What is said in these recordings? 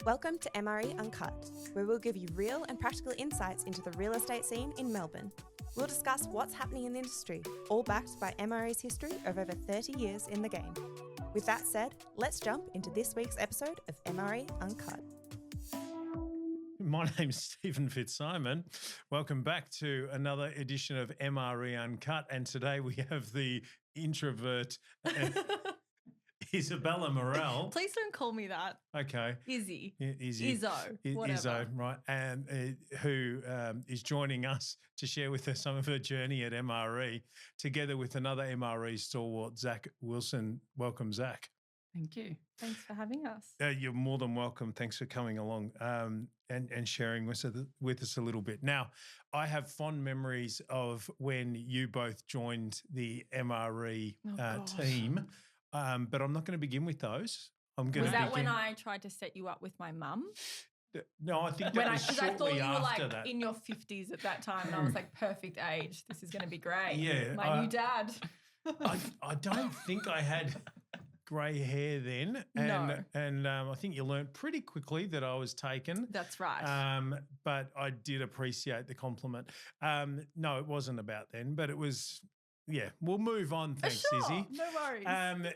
Welcome to MRE Uncut, where we'll give you real and practical insights into the real estate scene in Melbourne. We'll discuss what's happening in the industry, all backed by MRE's history of over 30 years in the game. With that said, let's jump into this week's episode of MRE Uncut. My name's Steve Fitzsimon. Welcome back to another edition of MRE Uncut. And today we have the introvert Izzy Morrel. Please don't call me that. Okay. Izzy. Izzy. Izzo. Whatever. Izzo, right. And who is joining us to share with us some of her journey at MRE, together with another MRE stalwart, Zac Wilson. Welcome, Zac. Thank you. Thanks for having us. You're more than welcome. Thanks for coming along and sharing with us a little bit. Now, I have fond memories of when you both joined the MRE team, but I'm not going to begin with those. Was that when I tried to set you up with my mum? No, I think that was shortly I thought you were like that. in your 50s at that time, and I was like, perfect age. This is going to be great. Yeah, my new dad. I don't think I had grey hair then, and I think you learnt pretty quickly that I was taken. That's right. But I did appreciate the compliment. No, it wasn't about then, but it was. Yeah, we'll move on. Thanks, sure, Izzy. No worries.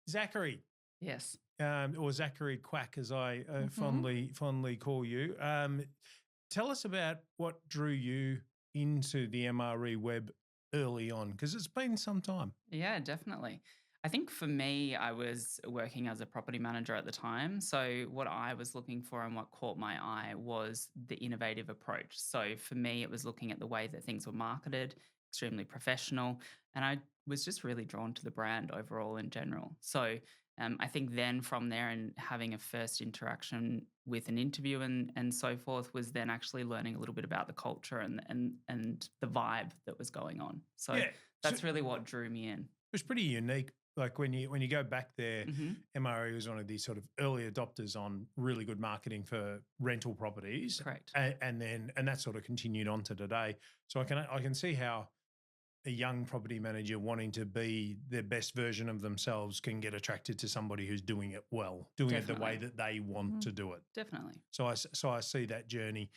Zachary. Yes. Or Zachary Quack, as I fondly call you. Tell us about what drew you into the MRE web early on, because it's been some time. Yeah, definitely. I think for me, I was working as a property manager at the time. So what I was looking for and what caught my eye was the innovative approach. So for me, it was looking at the way that things were marketed, extremely professional. And I was just really drawn to the brand overall in general. So I think then from there and having a first interaction with an interview and so forth was then actually learning a little bit about the culture and the vibe that was going on. So that's really what drew me in. It was pretty unique. Like when you go back there, MRE was one of these sort of early adopters on really good marketing for rental properties. Correct. And that sort of continued on to today. So I can see how a young property manager wanting to be their best version of themselves can get attracted to somebody who's doing it well, doing it the way that they want to do it. Definitely. So I see that journey.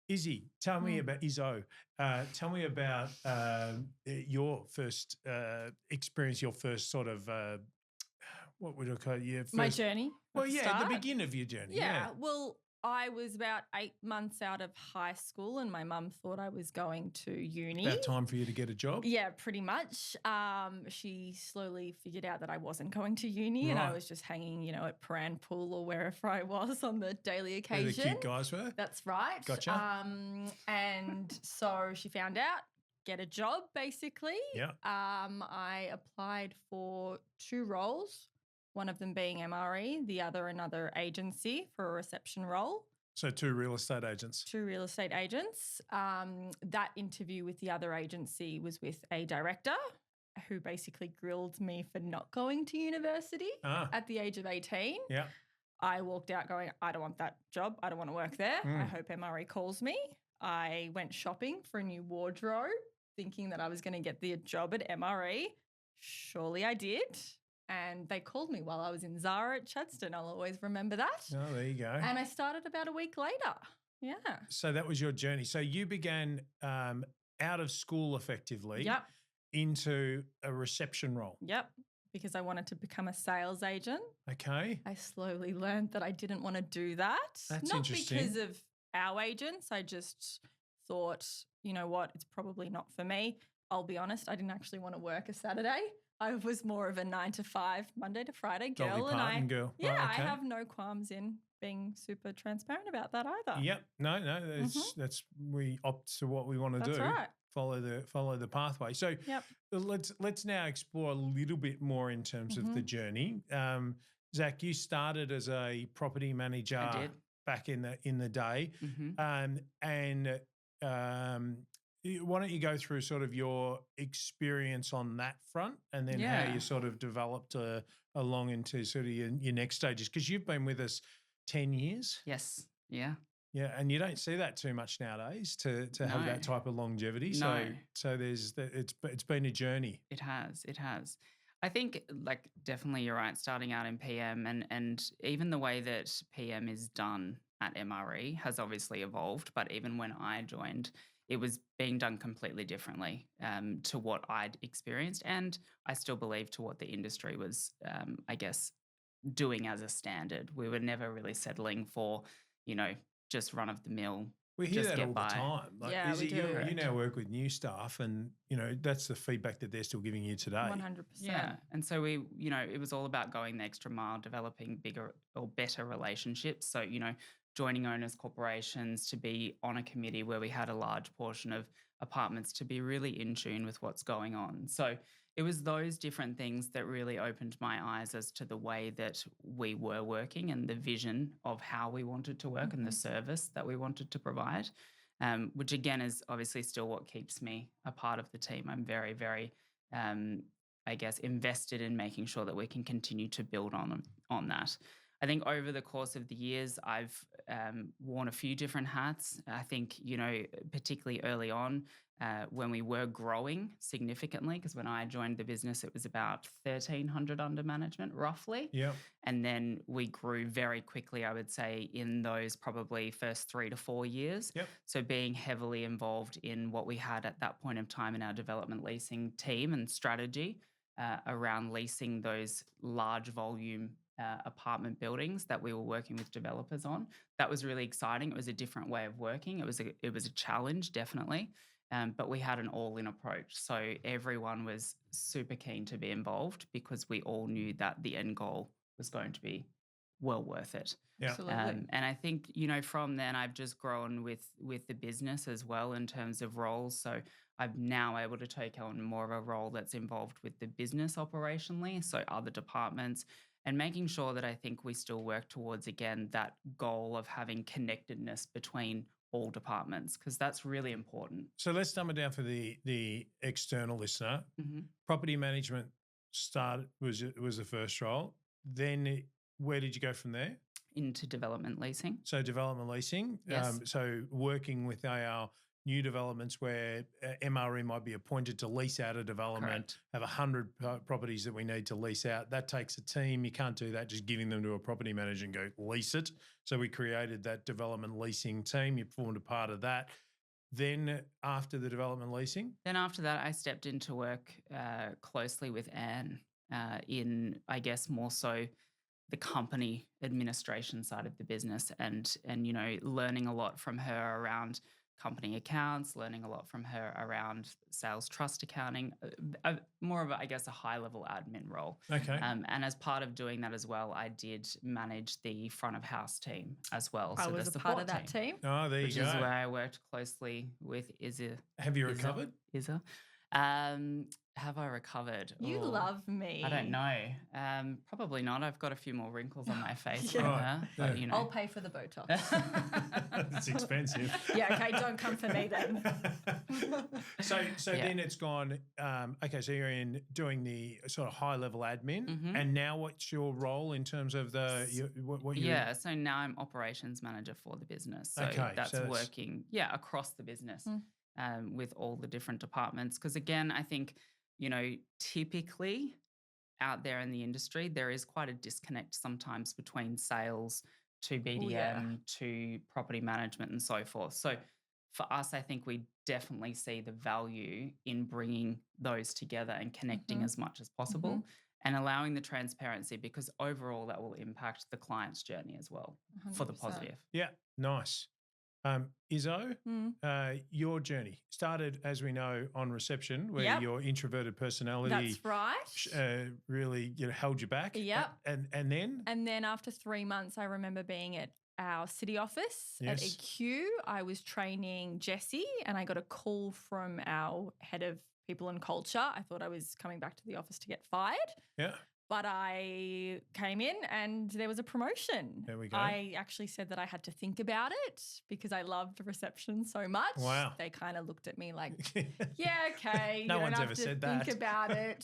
Izzy, tell me about Izzo. Tell me about your first experience, your first sort of what would I call it? My journey. Well, the beginning of your journey. Yeah. Well, I was about 8 months out of high school, and my mum thought I was going to uni. About time for you to get a job. Yeah, pretty much. She slowly figured out that I wasn't going to uni, and I was just hanging, at Paran Pool or wherever I was on the daily occasion. Where the cute guys were. That's right. Gotcha. And so she found out. Get a job, basically. Yeah. I applied for 2 roles. One of them being MRE, the other another agency for a reception role. So 2 real estate agents. 2 real estate agents. That interview with the other agency was with a director who basically grilled me for not going to university at the age of 18. Yeah. I walked out going, I don't want that job. I don't want to work there. I hope MRE calls me. I went shopping for a new wardrobe thinking that I was going to get the job at MRE. Surely I did. And they called me while I was in Zara at Chadstone. I'll always remember that. Oh, there you go. And I started about a week later. Yeah. So that was your journey. So you began out of school effectively into a reception role. Yep. Because I wanted to become a sales agent. Okay. I slowly learned that I didn't want to do that. That's not interesting. Because of our agents. I just thought, you know what, it's probably not for me. I'll be honest, I didn't actually want to work a Saturday. I was more of a 9 to 5, Monday to Friday girl. Dolly Parton girl. Yeah, right, okay. I have no qualms in being super transparent about that either. Yep. No, that's we opt to what we want to do. That's right. Follow the pathway. So let's now explore a little bit more in terms of the journey. Zac, you started as a property manager I did. Back in the day. Why don't you go through sort of your experience on that front and then how you sort of developed along into sort of your next stages? Because you've been with us 10 years. Yes. Yeah. Yeah, and you don't see that too much nowadays to have that type of longevity. No. So it's been a journey. It has. I think like definitely you're right, starting out in PM and even the way that PM is done at MRE has obviously evolved. But even when I joined, it was being done completely differently to what I'd experienced. And I still believe to what the industry was, I guess, doing as a standard. We were never really settling for, just run of the mill. We hear just that get all by. the time. Like, Yeah, is we it do. you now work with new staff and, that's the feedback that they're still giving you today. 100%. Yeah. And so we, it was all about going the extra mile, developing bigger or better relationships. So, joining owners corporations to be on a committee where we had a large portion of apartments to be really in tune with what's going on. So it was those different things that really opened my eyes as to the way that we were working and the vision of how we wanted to work and the service that we wanted to provide, which again is obviously still what keeps me a part of the team. I'm very, very, I guess, invested in making sure that we can continue to build on that. I think over the course of the years, I've worn a few different hats. I think, particularly early on, when we were growing significantly, because when I joined the business, it was about 1,300 under management, roughly. Yeah. And then we grew very quickly, I would say, in those probably first 3 to 4 years. Yep. So being heavily involved in what we had at that point of time in our development leasing team and strategy around leasing those large volume apartment buildings that we were working with developers on. That was really exciting. It was a different way of working. It was a challenge, definitely. But we had an all-in approach. So everyone was super keen to be involved because we all knew that the end goal was going to be well worth it. Yeah. Absolutely. And I think, from then I've just grown with the business as well in terms of roles. So I'm now able to take on more of a role that's involved with the business operationally, so other departments, and making sure that I think we still work towards, again, that goal of having connectedness between all departments, because that's really important. So let's dumb it down for the external listener. Mm-hmm. Property management was the first role. Then where did you go from there? Into development leasing. So development leasing. Yes. So working with our new developments where MRE might be appointed to lease out a development, Correct. have 100 properties that we need to lease out. That takes a team. You can't do that just giving them to a property manager and go lease it. So we created that development leasing team. You formed a part of that. Then after the development leasing? Then after that, I stepped into work closely with Anne in, I guess, more so the company administration side of the business and learning a lot from her around company accounts, learning a lot from her around sales trust accounting, more of, I guess, a high-level admin role. Okay. And as part of doing that as well, I did manage the front of house team as well. I so was the a part of support that team. Oh, there which you go. is where I worked closely with Izzy. Have you recovered? Izzy. Have I recovered? You Ooh, love me. I don't know. Probably not. I've got a few more wrinkles on my face Yeah. from Right, her. But, yeah. I'll pay for the Botox. It's expensive. Yeah, okay, don't come for me then. So Yeah. then it's gone, okay, so you're in doing the sort of high-level admin, Mhm. and now what's your role in terms of what you... Yeah, so now I'm operations manager for the business. So Okay, that's so that's- working, across the business with all the different departments. Because again, I think, typically out there in the industry, there is quite a disconnect sometimes between sales to BDM to property management and so forth. So for us, I think we definitely see the value in bringing those together and connecting as much as possible and allowing the transparency, because overall that will impact the client's journey as well for the 100%. positive. Yeah, nice. Izzo, your journey started, as we know, on reception, where Yep. your introverted personality That's right. really held you back. Yep. And then? And then after 3 months, I remember being at our city office at Yes. EQ. I was training Jessie and I got a call from our head of people and culture. I thought I was coming back to the office to get fired. Yeah. But I came in and there was a promotion. There we go. I actually said that I had to think about it because I loved reception so much. Wow. They kind of looked at me like, yeah, okay. No you don't one's have ever to said think that. about it.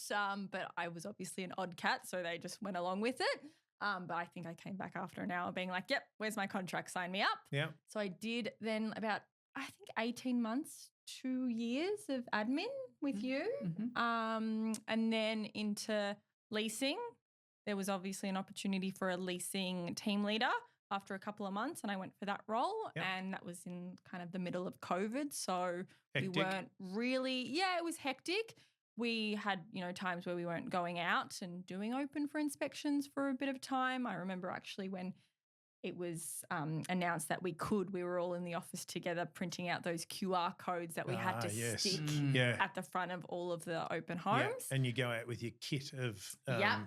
But I was obviously an odd cat, so they just went along with it. But I think I came back after an hour being like, yep, where's my contract? Sign me up. Yeah. So I did then about, I think, 18 months, 2 years of admin with you. Mhm. And then into leasing. There was obviously an opportunity for a leasing team leader after a couple of months, and I went for that role. Yep. And that was in kind of the middle of COVID. So Hectic. we weren't really, it was hectic. We had, times where we weren't going out and doing open for inspections for a bit of time. I remember actually when it was announced that we were all in the office together printing out those QR codes that we had to stick at the front of all of the open homes. Yeah. And you go out with your kit of...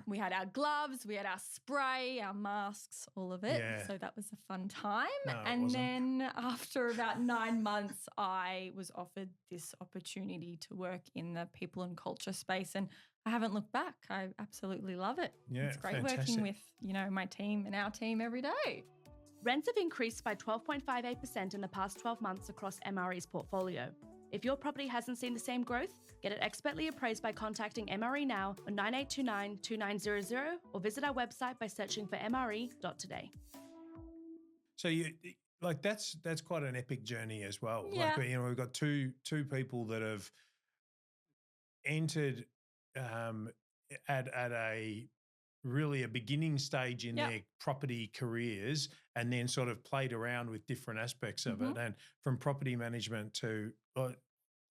we had our gloves, we had our spray, our masks, all of it. Yeah. So that was a fun time. No, and then after about 9 months, I was offered this opportunity to work in the people and culture space, and I haven't looked back. I absolutely love it. Yeah, it's great fantastic. working with, my team and our team every day. Rents have increased by 12.58% in the past 12 months across MRE's portfolio. If your property hasn't seen the same growth, get it expertly appraised by contacting MRE now on 9829-2900 or visit our website by searching for MRE.today. So that's quite an epic journey as well. Yeah. Like, we've got two people that have entered at a really a beginning stage in their property careers, and then sort of played around with different aspects of it, and from property management to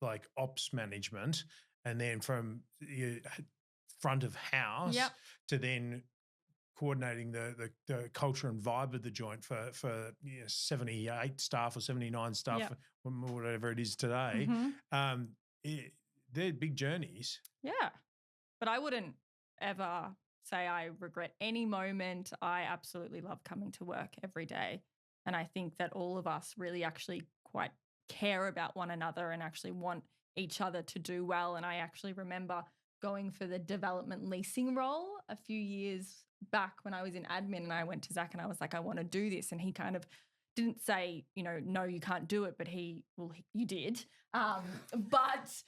like ops management, and then from front of house to then coordinating the culture and vibe of the joint for 78 staff or 79 staff, whatever it is today. They're big journeys. Yeah. But I wouldn't ever say I regret any moment. I absolutely love coming to work every day. And I think that all of us really actually quite care about one another and actually want each other to do well. And I actually remember going for the development leasing role a few years back when I was in admin, and I went to Zac and I was like, I want to do this. And he kind of didn't say, no, you can't do it, but you did. But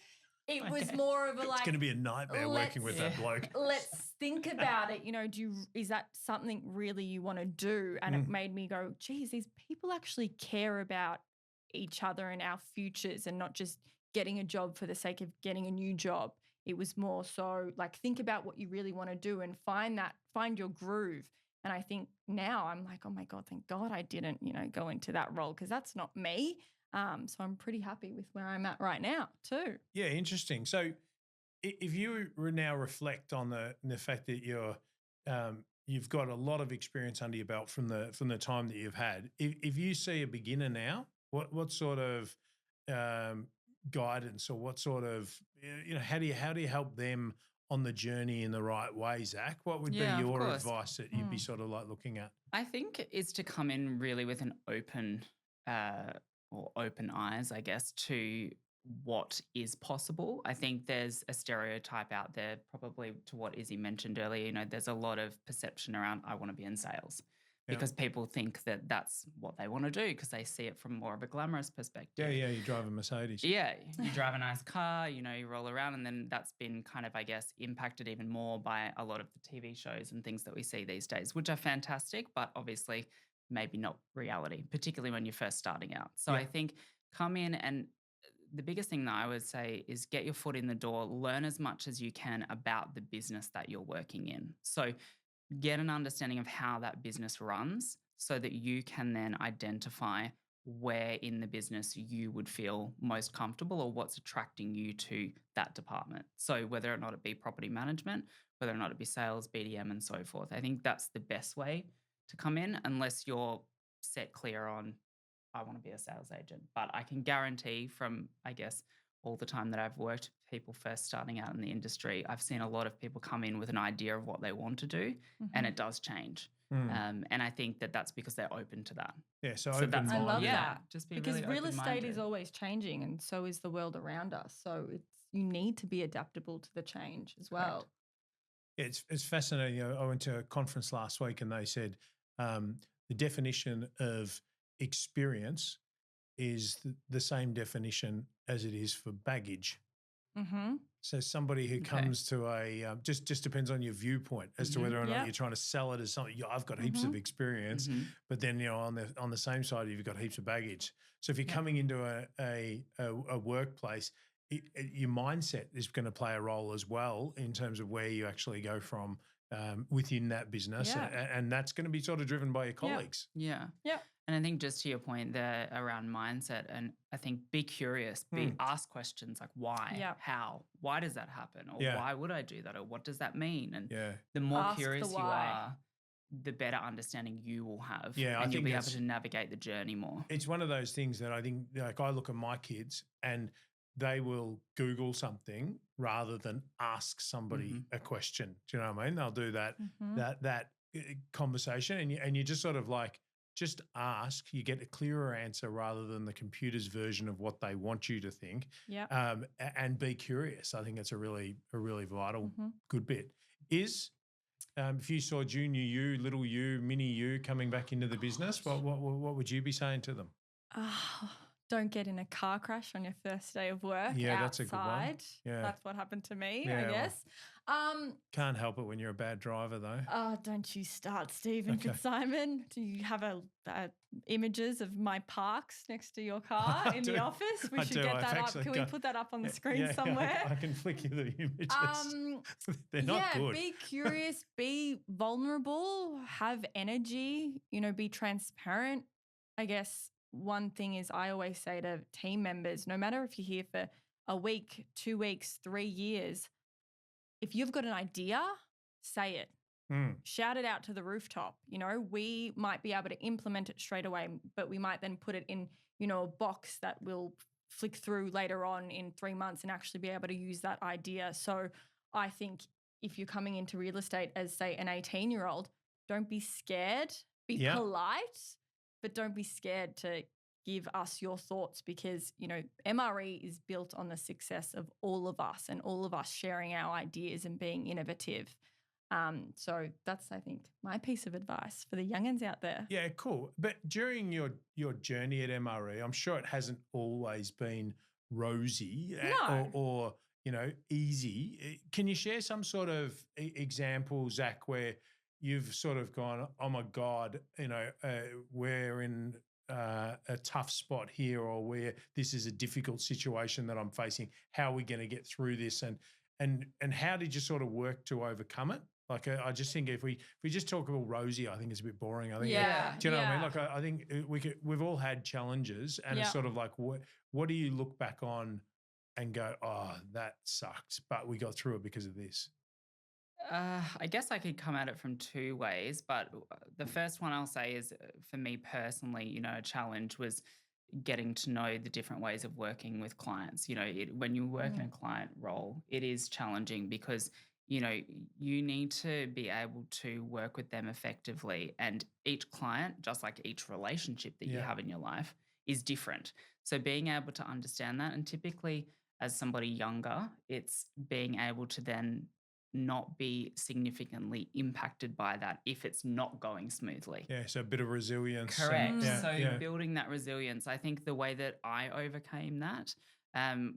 it was more of a it's going to be a nightmare working with that bloke. Let's think about it. Is that something really you want to do? And it made me go, geez, these people actually care about each other and our futures, and not just getting a job for the sake of getting a new job. It was more so like, think about what you really want to do and find your groove. And I think now I'm like, oh my God, thank God I didn't, go into that role, because that's not me. So I'm pretty happy with where I'm at right now too. Yeah, interesting. So if you now reflect on the fact that you've got a lot of experience under your belt from the time that you've had, if you see a beginner now, what sort of guidance, or what sort of how do you help them on the journey in the right way, Zac? What would be your advice that you'd be sort of like looking at? I think is to come in really with an open eyes, I guess, to what is possible. I think there's a stereotype out there, probably to what Izzy mentioned earlier. There's a lot of perception around, I want to be in sales, because people think that that's what they want to do because they see it from more of a glamorous perspective. Yeah, you drive a Mercedes. Yeah, you drive a nice car, you roll around, and then that's been kind of, I guess, impacted even more by a lot of the TV shows and things that we see these days, which are fantastic, but obviously maybe not reality, particularly when you're first starting out. So I think come in, and the biggest thing that I would say is get your foot in the door, learn as much as you can about the business that you're working in. So get an understanding of how that business runs so that you can then identify where in the business you would feel most comfortable or what's attracting you to that department. So whether or not it be property management, whether or not it be sales, BDM, and so forth. I think that's the best way to come in, unless you're set clear on, I want to be a sales agent. But I can guarantee from, I guess, all the time that I've worked with people first starting out in the industry, I've seen a lot of people come in with an idea of what they want to do, and it does change. And I think that that's because they're open to that. Yeah, so that's I love that. Just be because really real estate is always changing, and so is the world around us. So you need to be adaptable to the change as well. Yeah, it's fascinating. I went to a conference last week, and they said the definition of experience is the same definition as it is for baggage. So somebody who comes to a just depends on your viewpoint as to whether or not you're trying to sell it as something. I've got heaps of experience, but then on the same side you've got heaps of baggage. So if you're coming into a workplace, your mindset is going to play a role as well in terms of where you actually go from within that business. And that's going to be sort of driven by your colleagues. Yeah. Yeah. And I think just to your point there around mindset, and I think be curious, ask questions like why, how, why does that happen? Or why would I do that? Or what does that mean? And the more curious you are, the better understanding you will have. Yeah, and you'll be able to navigate the journey more. It's one of those things that I think, like I look at my kids and they will Google something rather than ask somebody a question. Do you know what I mean? They'll do that that conversation, and you just sort of like just ask. You get a clearer answer rather than the computer's version of what they want you to think. Yeah. And be curious. I think it's a really vital good bit. If you saw junior you, little you, mini you coming back into the business, what would you be saying to them? Don't get in a car crash on your first day of work. Yeah, outside. that's a good one. Yeah. That's what happened to me, I guess. Can't help it when you're a bad driver, though. Oh, don't you start, Steve Fitzsimon. Do you have images of my parks next to your car in the office? We should get that up. Can we put that up on the screen somewhere? I can flick you the images. They're not good. Be curious, be vulnerable, have energy, be transparent. I guess one thing is I always say to team members, no matter if you're here for a week, 2 weeks, 3 years, if you've got an idea, say it. Shout it out to the rooftop. We might be able to implement it straight away, but we might then put it in, a box that will flick through later on in 3 months and actually be able to use that idea. So I think if you're coming into real estate as, say, an 18-year-old, don't be scared. Be polite, but don't be scared to give us your thoughts because, MRE is built on the success of all of us and all of us sharing our ideas and being innovative. So that's, I think, my piece of advice for the young'uns out there. Yeah, cool. But during your journey at MRE, I'm sure it hasn't always been rosy or easy. Can you share some sort of example, Zac, where you've sort of gone, oh my God, we're in a tough spot here, or where this is a difficult situation that I'm facing. How are we going to get through this? And how did you sort of work to overcome it? Like, I just think if we just talk about rosy, I think it's a bit boring. I think, do you know what I mean? Like, I think we've all had challenges, and it's sort of like, what do you look back on and go, oh, that sucked, but we got through it because of this? I guess I could come at it from two ways, but the first one I'll say is, for me personally, a challenge was getting to know the different ways of working with clients. When you work in a client role, it is challenging because, you need to be able to work with them effectively. And each client, just like each relationship that you have in your life, is different. So being able to understand that, and typically as somebody younger, it's being able to then not be significantly impacted by that if it's not going smoothly. Yeah, so a bit of resilience. Correct. Building that resilience, I think the way that I overcame that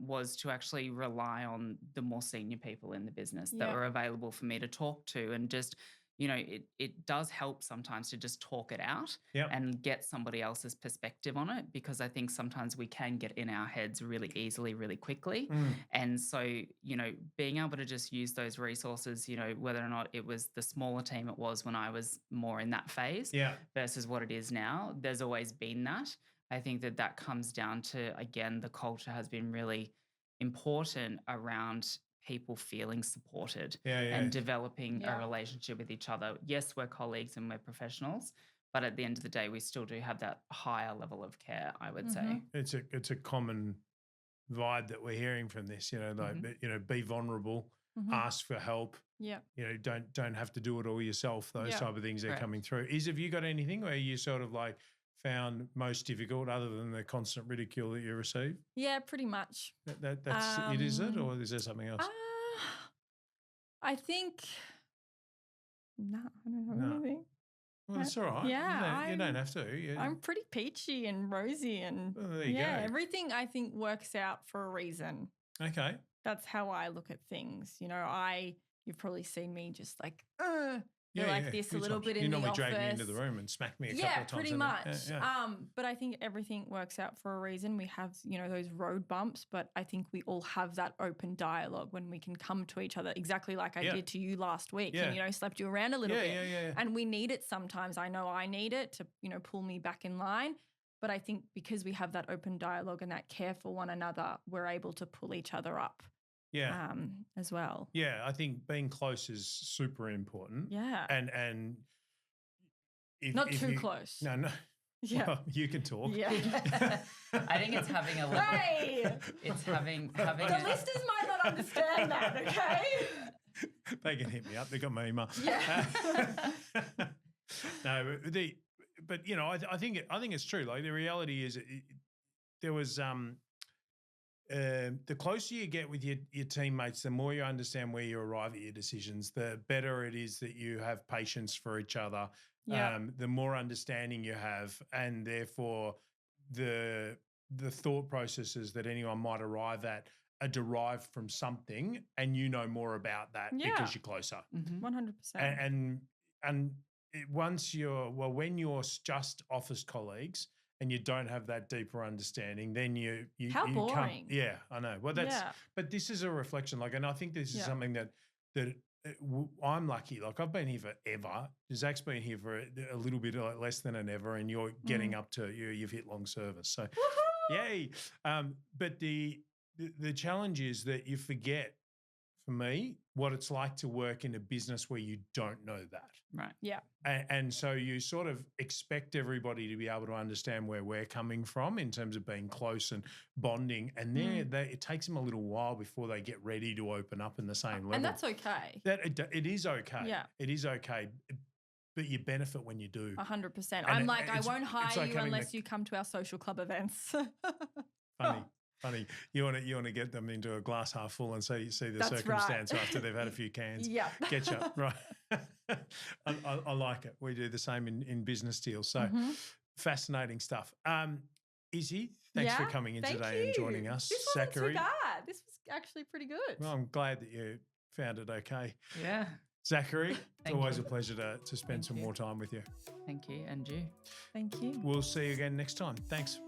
was to actually rely on the more senior people in the business that were available for me to talk to, and just, it does help sometimes to just talk it out and get somebody else's perspective on it, because I think sometimes we can get in our heads really easily, really quickly. And so, being able to just use those resources, whether or not it was the smaller team it was when I was more in that phase versus what it is now, there's always been that. I think that comes down to, again, the culture has been really important around people feeling supported and developing a relationship with each other. Yes, we're colleagues and we're professionals, but at the end of the day, we still do have that higher level of care, I would say. It's a common vibe that we're hearing from this, be vulnerable, ask for help. Don't have to do it all yourself. Those type of things are coming through. Have you got anything where you sort of like found most difficult, other than the constant ridicule that you receive? Yeah, pretty much. That's it, is it? Or is there something else? I think, no, I don't know anything. Well, that's all right. Yeah. You don't have to. I'm pretty peachy and rosy, and there you go. everything I think works out for a reason. Okay. That's how I look at things. You've probably seen me just like, You're like this a little bit in the office. You normally drag me into the room and smack me a couple of times. Pretty much. But I think everything works out for a reason. We have, those road bumps, but I think we all have that open dialogue when we can come to each other exactly like I did to you last week and, slept you around a little bit. And we need it sometimes. I know I need it to, pull me back in line. But I think because we have that open dialogue and that care for one another, we're able to pull each other up. Yeah. As well. Yeah, I think being close is super important. Yeah. And if, not too close. No. Yeah. Well, you can talk. Yeah. I think it's having a little. Hey! It's having. The listeners might not understand that. Okay. They can hit me up. They got my email. Yeah. No, but I think it's true. Like the reality is, there was the closer you get with your teammates, the more you understand where you arrive at your decisions, the better it is that you have patience for each other, the more understanding you have, and therefore the thought processes that anyone might arrive at are derived from something, and more about that because you're closer. 100%. And when you're just office colleagues, and you don't have that deeper understanding, then you how boring. I know. Well, but this is a reflection. Like, and I think this is something that I'm lucky. Like, I've been here forever. Zach's been here for a little bit less than an ever, and you're getting up to you've hit long service. So, yay! But the challenge is that you forget, for me, what it's like to work in a business where you don't know that. Right. Yeah. And so you sort of expect everybody to be able to understand where we're coming from in terms of being close and bonding. And it takes them a little while before they get ready to open up in the same level. And that's okay. It is okay. Yeah. It is okay. But you benefit when you do. 100%. I won't hire you unless you come to our social club events. Funny. You want to get them into a glass half full and see the That's circumstance right. after they've had a few cans. Yeah. Ketchup, right. I like it. We do the same in business deals. So fascinating stuff. Izzy, thanks for coming in today and joining us. This wasn't Zachary. too bad. This was actually pretty good. Well, I'm glad that you found it okay. Yeah. Zachary, it's always a pleasure to spend some more time with you. Thank you, and you. Thank you. We'll see you again next time. Thanks.